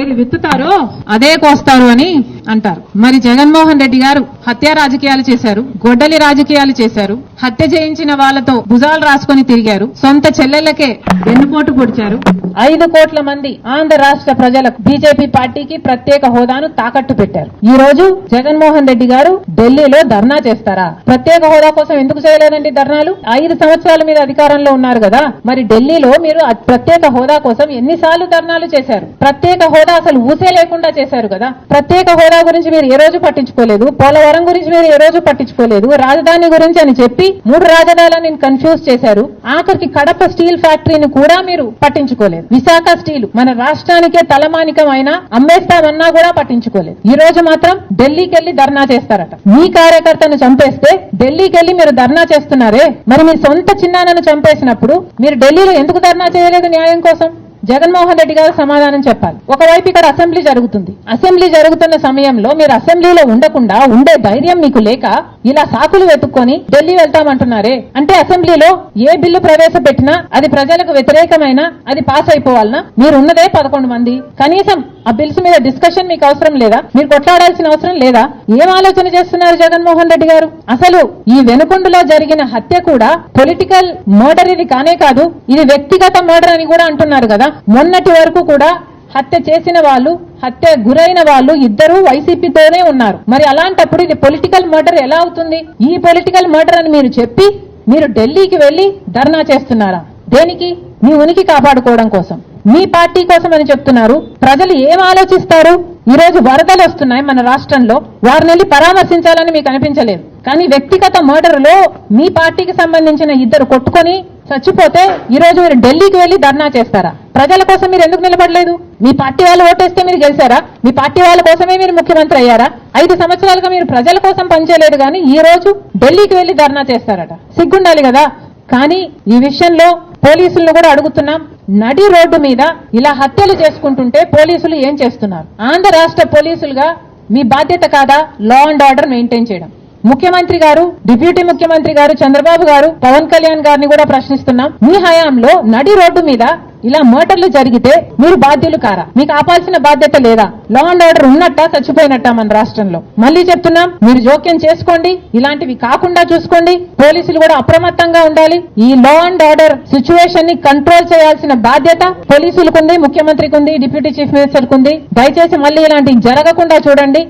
ఏది విత్తుతారో అదే కోస్తారు అని అంటారు. మరి జగన్మోహన్ రెడ్డి గారు హత్య రాజకీయాలు చేశారు, గొడ్డలి రాజకీయాలు చేశారు, హత్య చేయించిన వాళ్లతో భుజాలు రాసుకొని తిరిగారు, సొంత చెల్లెళ్లకే వెన్నుపోటు పొడిచారు. 5 కోట్ల మంది ఆంధ్ర రాష్ట్ర ప్రజలకు బీజేపీ పార్టీకి ప్రత్యేక హోదాను తాకట్టు పెట్టారు. ఈ రోజు జగన్మోహన్ రెడ్డి గారు ఢిల్లీలో ధర్నా చేస్తారా? ప్రత్యేక హోదా కోసం ఎందుకు చేయలేదండి ధర్నాలు? 5 సంవత్సరాల మీద అధికారంలో ఉన్నారు కదా, మరి ఢిల్లీలో మీరు ప్రత్యేక హోదా కోసం ఎన్నిసార్లు ధర్నాలు చేశారు? ప్రత్యేక హోదా అసలు ఊసే లేకుండా చేశారు కదా. ప్రత్యేక హోదా గురించి మీరు ఏ రోజు పట్టించుకోలేదు, పోలవరం గురించి మీరు ఏ రోజు పట్టించుకోలేదు, రాజధాని గురించి అని చెప్పి 3 రాజధానులను కన్ఫ్యూజ్ చేశారు. ఆఖరికి కడప స్టీల్ ఫ్యాక్టరీని కూడా మీరు పట్టించుకోలేదు. విశాఖ స్టీల్ మన రాష్ట్రానికే తలమానికం అయినా అమ్మేస్తామన్నా కూడా పట్టించుకోలేదు. ఈ రోజు మాత్రం ఢిల్లీకి వెళ్లి ధర్నా చేస్తారట. మీ కార్యకర్తను చంపేస్తే ఢిల్లీకి వెళ్లి మీరు ధర్నా చేస్తున్నారే, మరి మీ సొంత చిన్నాన్నను చంపేసినప్పుడు మీరు ఢిల్లీలో ఎందుకు ధర్నా చేయలేదు న్యాయం కోసం? జగన్మోహన్ రెడ్డి గారు సమాధానం చెప్పాలి. ఒకవైపు ఇక్కడ అసెంబ్లీ జరుగుతుంది, అసెంబ్లీ జరుగుతున్న సమయంలో మీరు అసెంబ్లీలో ఉండకుండా ఉండే ధైర్యం మీకు లేక ఇలా సాకులు వెతుక్కొని ఢిల్లీ వెళ్తామంటున్నారే, అంటే అసెంబ్లీలో ఏ బిల్లు ప్రవేశపెట్టినా అది ప్రజలకు వ్యతిరేకమైన అది పాస్ అయిపోవాలనా? మీరున్నదే 11 మంది, కనీసం ఆ బిల్స్ మీద డిస్కషన్ మీకు అవసరం లేదా? మీరు కొట్లాడాల్సిన అవసరం లేదా? ఏం ఆలోచన చేస్తున్నారు జగన్మోహన్ రెడ్డి గారు? అసలు ఈ వెనుకొండలో జరిగిన హత్య కూడా పొలిటికల్ మర్డర్ ఇది కానే కాదు, ఇది వ్యక్తిగత మర్డర్ అని కూడా అంటున్నారు కదా. మొన్నటి వరకు కూడా హత్య చేసిన వాళ్ళు, హత్య గురైన వాళ్ళు ఇద్దరు వైసీపీతోనే ఉన్నారు. మరి అలాంటప్పుడు ఇది పొలిటికల్ మర్డర్ ఎలా అవుతుంది? ఈ పొలిటికల్ మర్డర్ అని మీరు చెప్పి మీరు ఢిల్లీకి వెళ్లి ధర్నా చేస్తున్నారా? దేనికి? మీ ఉనికి కాపాడుకోవడం కోసం, మీ పార్టీ కోసం అని చెప్తున్నారు. ప్రజలు ఏం ఆలోచిస్తారు? ఈ రోజు వరదలు వస్తున్నాయి మన రాష్ట్రంలో, వారిని వెళ్ళి పరామర్శించాలని మీకు అనిపించలేదు. కానీ వ్యక్తిగత మర్డర్ లో మీ పార్టీకి సంబంధించిన ఇద్దరు కొట్టుకొని చచ్చిపోతే ఈ రోజు మీరు ఢిల్లీకి వెళ్లి ధర్నా చేస్తారా? ప్రజల కోసం మీరు ఎందుకు నిలబడలేదు? మీ పార్టీ వాళ్ళు ఓటేస్తే మీరు గెలిచారా? మీ పార్టీ వాళ్ళ కోసమే మీరు ముఖ్యమంత్రి అయ్యారా? 5 సంవత్సరాలుగా మీరు ప్రజల కోసం పనిచేయలేదు, కానీ ఈ రోజు ఢిల్లీకి వెళ్లి ధర్నా చేస్తారట. సిగ్గుండాలి కదా. కానీ ఈ విషయంలో పోలీసులను కూడా అడుగుతున్నాం, నడి రోడ్డు మీద ఇలా హత్యలు చేసుకుంటుంటే పోలీసులు ఏం చేస్తున్నారు? ఆంధ్ర రాష్ట్ర పోలీసులుగా మీ బాధ్యత కాదా లా అండ్ ఆర్డర్ మెయింటైన్ చేయడం? ముఖ్యమంత్రి గారు, డిప్యూటీ ముఖ్యమంత్రి గారు చంద్రబాబు గారు, పవన్ కళ్యాణ్ గారిని కూడా ప్రశ్నిస్తున్నాం, మీ హయాంలో నడి రోడ్డు మీద ఇలా మర్డర్లు జరిగితే మీరు బాధ్యులు కారా? మీకు ఆపాల్సిన బాధ్యత లేదా? లా అండ్ ఆర్డర్ ఉన్నట్టా చచ్చిపోయినట్టా మన రాష్ట్రంలో? మళ్ళీ చెప్తున్నాం, మీరు జోక్యం చేసుకోండి, ఇలాంటివి కాకుండా చూసుకోండి. పోలీసులు కూడా అప్రమత్తంగా ఉండాలి. ఈ లా అండ్ ఆర్డర్ సిచ్యువేషన్ ని కంట్రోల్ చేయాల్సిన బాధ్యత పోలీసులకు ఉంది, ముఖ్యమంత్రికి ఉంది, డిప్యూటీ చీఫ్ మినిస్టర్ కు ఉంది. దయచేసి మళ్ళీ ఇలాంటివి జరగకుండా చూడండి.